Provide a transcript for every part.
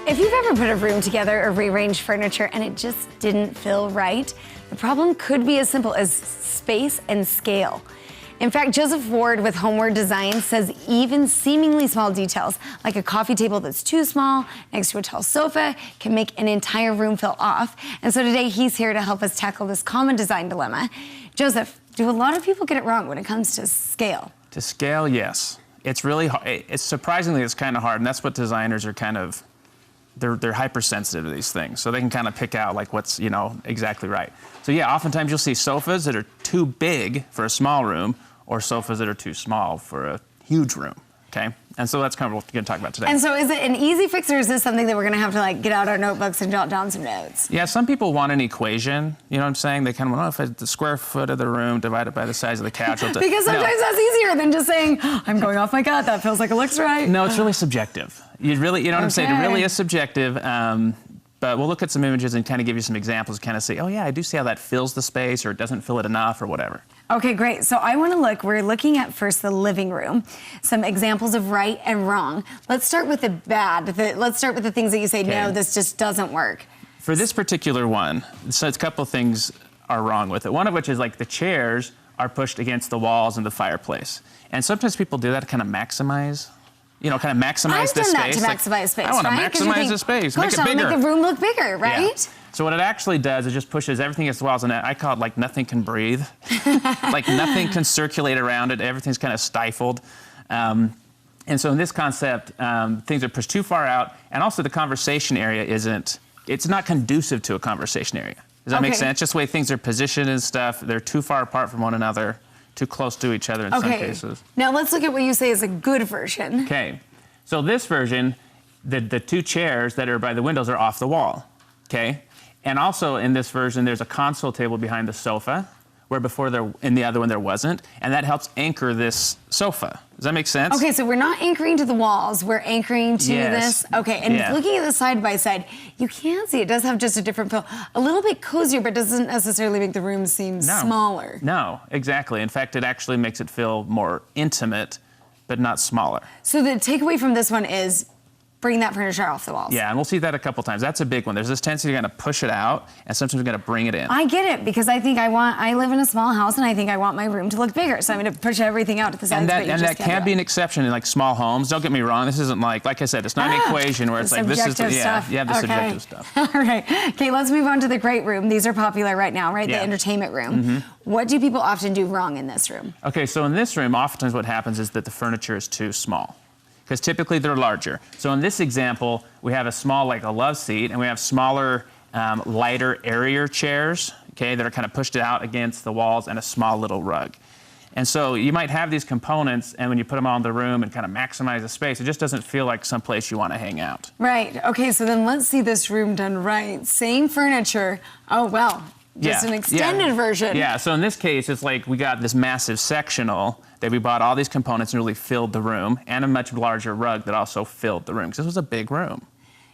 If you've ever put a room together or rearranged furniture and it just didn't feel right, the problem could be as simple as space and scale. In fact, Joseph Ward with Homeward Design says even seemingly small details, like a coffee table that's too small next to a tall sofa, can make an entire room feel off. And so today he's here to help us tackle this common design dilemma. Joseph, do a lot of people get it wrong when it comes to scale? To scale, yes. It's really hard. It's surprisingly, it's kind of hard, and that's what designers are kind of, they're hypersensitive to these things, so they can kind of pick out like what's, exactly right. So yeah, oftentimes you'll see sofas that are too big for a small room, or sofas that are too small for a huge room, okay? And so that's kind of what we're gonna talk about today. And so is it an easy fix, or is this something that we're gonna have to get out our notebooks and jot down some notes? Yeah, some people want an equation, you know what I'm saying? They kind of want, if it's the square foot of the room divided by the size of the couch. Because sometimes that's easier than just saying, I'm going off my gut, that feels like it looks right. No, it's really subjective. You know what I'm saying? It really is subjective. But we'll look at some images and kind of give you some examples, kind of say, oh yeah, I do see how that fills the space, or it doesn't fill it enough, or whatever. Okay, great. So I want to we're looking at first the living room, some examples of right and wrong. Let's start with the bad. Let's start with the things that you say, no, this just doesn't work. For this particular one, so it's a couple of things are wrong with it. One of which is like the chairs are pushed against the walls and the fireplace. And sometimes people do that to kind of maximize. Kind of maximize the space. I've done that to maximize space, I want to maximize the space, make it bigger. Make the room look bigger, right? Yeah. So what it actually does is just pushes everything against the walls, and I call it like nothing can breathe. Like nothing can circulate around it. Everything's kind of stifled. And so in this concept, things are pushed too far out, and also the conversation area it's not conducive to a conversation area. Does that make sense? Just the way things are positioned and stuff, they're too far apart from one another, too close to each other in some cases. Now let's look at what you say is a good version. Okay, so this version, the two chairs that are by the windows are off the wall, okay? And also in this version, there's a console table behind the sofa, where before in the other one there wasn't, and that helps anchor this sofa. Does that make sense? Okay, so we're not anchoring to the walls, we're anchoring to this. Okay, and looking at the side by side, you can see it does have just a different feel. A little bit cozier, but doesn't necessarily make the room seem smaller. No, exactly. In fact, it actually makes it feel more intimate, but not smaller. So the takeaway from this one is bring that furniture off the walls. Yeah, and we'll see that a couple times. That's a big one. There's this tendency you're gonna push it out, and sometimes you're gonna bring it in. I get it, because I think I live in a small house, and I think I want my room to look bigger, so I'm gonna push everything out to the sides. And that can be an exception in like small homes. Don't get me wrong, this isn't like I said, it's not an equation where it's like this is the, subjective stuff. All right, okay, let's move on to the great room. These are popular right now, right? The entertainment room. What do people often do wrong in this room? Okay, so in this room, oftentimes what happens is that the furniture is too small, because typically they're larger. So in this example, we have a small, like a love seat, and we have smaller, lighter, airier chairs, okay, that are kind of pushed out against the walls, and a small little rug. And so you might have these components, and when you put them all in the room and kind of maximize the space, it just doesn't feel like someplace you want to hang out. Right, okay, so then let's see this room done right. Same furniture, oh well, just an extended version. Yeah, so in this case, it's like we got this massive sectional that we bought all these components and really filled the room, and a much larger rug that also filled the room, because this was a big room.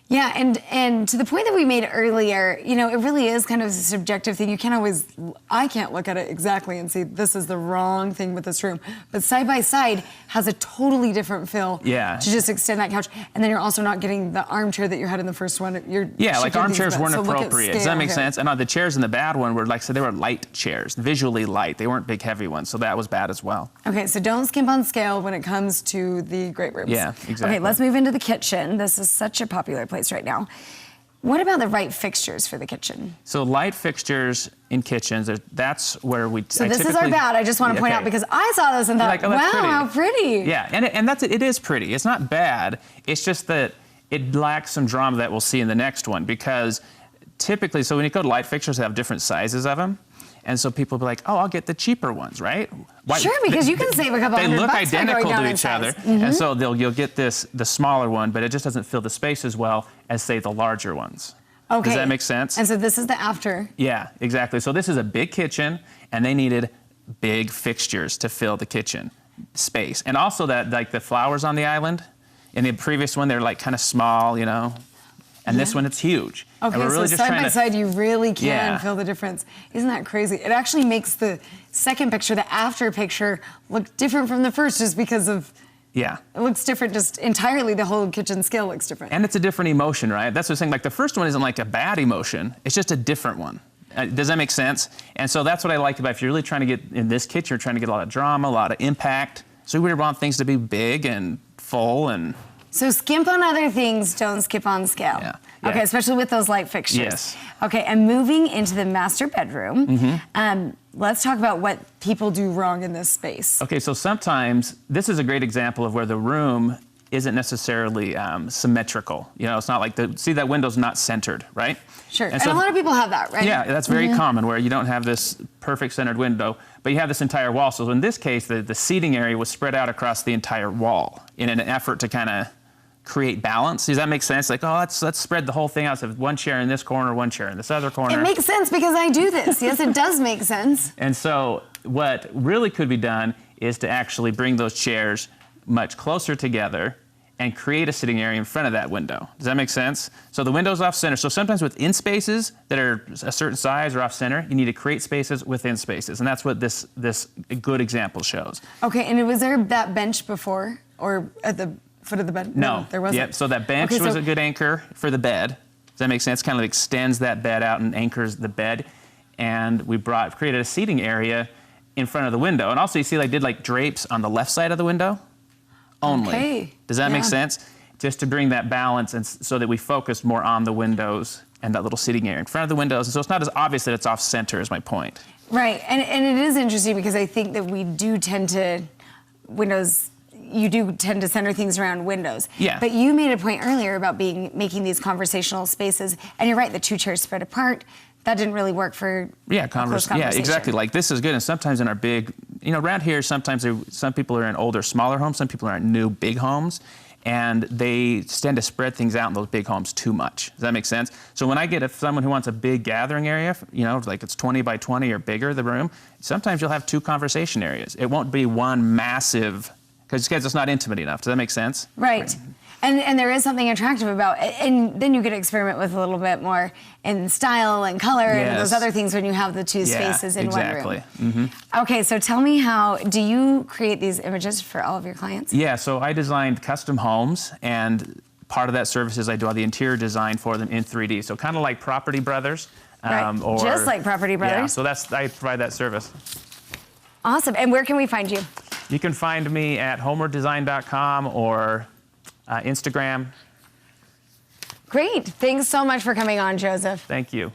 Yeah, and to the point that we made earlier, it really is kind of a subjective thing. I can't look at it exactly and say this is the wrong thing with this room. But side by side has a totally different feel to just extend that couch. And then you're also not getting the armchair that you had in the first one. Like armchairs weren't appropriate. Does that make sense? And the chairs in the bad one were they were light chairs, visually light. They weren't big, heavy ones, so that was bad as well. Okay, so don't skimp on scale when it comes to the great rooms. Yeah, exactly. Okay, let's move into the kitchen. This is such a popular place right now. What about the right fixtures for the kitchen? So light fixtures in kitchens, that's where we... So this is our bad. I just want to point out, because I saw this and thought, wow, how pretty. Yeah, and it is pretty. It's not bad. It's just that it lacks some drama that we'll see in the next one, because typically, so when you go to light fixtures, they have different sizes of them. And so people will be like, oh, I'll get the cheaper ones, right? Sure, because you can save a couple $100 They look bucks identical by going down to each other, and so you'll get the smaller one, but it just doesn't fill the space as well as, say, the larger ones. Okay. Does that make sense? And so this is the after. Yeah, exactly. So this is a big kitchen, and they needed big fixtures to fill the kitchen space. And also that, like the flowers on the island, in the previous one, they're like kind of small, And this one, it's huge. Okay, really so side by side, you really can feel the difference. Isn't that crazy? It actually makes the second picture, the after picture, look different from the first, just because of Yeah. It looks different, just entirely the whole kitchen scale looks different. And it's a different emotion, right? That's what I'm saying. Like the first one isn't like a bad emotion. It's just a different one. Does that make sense? And so that's what I like about if you're really trying to get in this kitchen, you're trying to get a lot of drama, a lot of impact. So we want things to be big and full and... So skimp on other things, don't skip on scale. Yeah. Okay, especially with those light fixtures. Yes. Okay, and moving into the master bedroom, let's talk about what people do wrong in this space. Okay, so sometimes this is a great example of where the room isn't necessarily symmetrical. You know, it's not like see that window's not centered, right? Sure, and a lot of people have that, right? Yeah, that's very common where you don't have this perfect centered window, but you have this entire wall. So in this case, the seating area was spread out across the entire wall in an effort to kind of create balance. Does that make sense? Like, oh, let's spread the whole thing out. So one chair in this corner, one chair in this other corner. It makes sense because I do this. Yes, it does make sense. And so what really could be done is to actually bring those chairs much closer together and create a sitting area in front of that window. Does that make sense? So the window's off center. So sometimes within spaces that are a certain size or off center, you need to create spaces within spaces. And that's what this good example shows. Okay, and was there that bench before or at the foot of the bed? No, there wasn't. Yep. So that bench was a good anchor for the bed. Does that make sense? Kind of extends that bed out and anchors the bed. And we created a seating area in front of the window. And also you see I did like drapes on the left side of the window only. Okay. Does that make sense? Just to bring that balance and so that we focus more on the windows and that little seating area in front of the windows. And so it's not as obvious that it's off center is my point. Right, and it is interesting because I think that we do tend to, you do tend to center things around windows. Yeah. But you made a point earlier about making these conversational spaces, and you're right, the two chairs spread apart, that didn't really work for close conversation. Yeah, exactly. Like this is good, and sometimes in our big, around here, sometimes some people are in older, smaller homes, some people are in new, big homes, and they tend to spread things out in those big homes too much. Does that make sense? So when I get someone who wants a big gathering area, like it's 20 by 20 or bigger, the room, sometimes you'll have two conversation areas. It won't be one massive, because it's not intimate enough. Does that make sense? Right. And there is something attractive about it. And then you get to experiment with a little bit more in style and color and those other things when you have the two spaces in one room. Mm-hmm. Okay, so tell me do you create these images for all of your clients? Yeah, so I designed custom homes, and part of that service is I do all the interior design for them in 3D. So kind of like Property Brothers. Right. Just like Property Brothers. Yeah, so I provide that service. Awesome. And where can we find you? You can find me at homewarddesign.com or Instagram. Great. Thanks so much for coming on, Joseph. Thank you.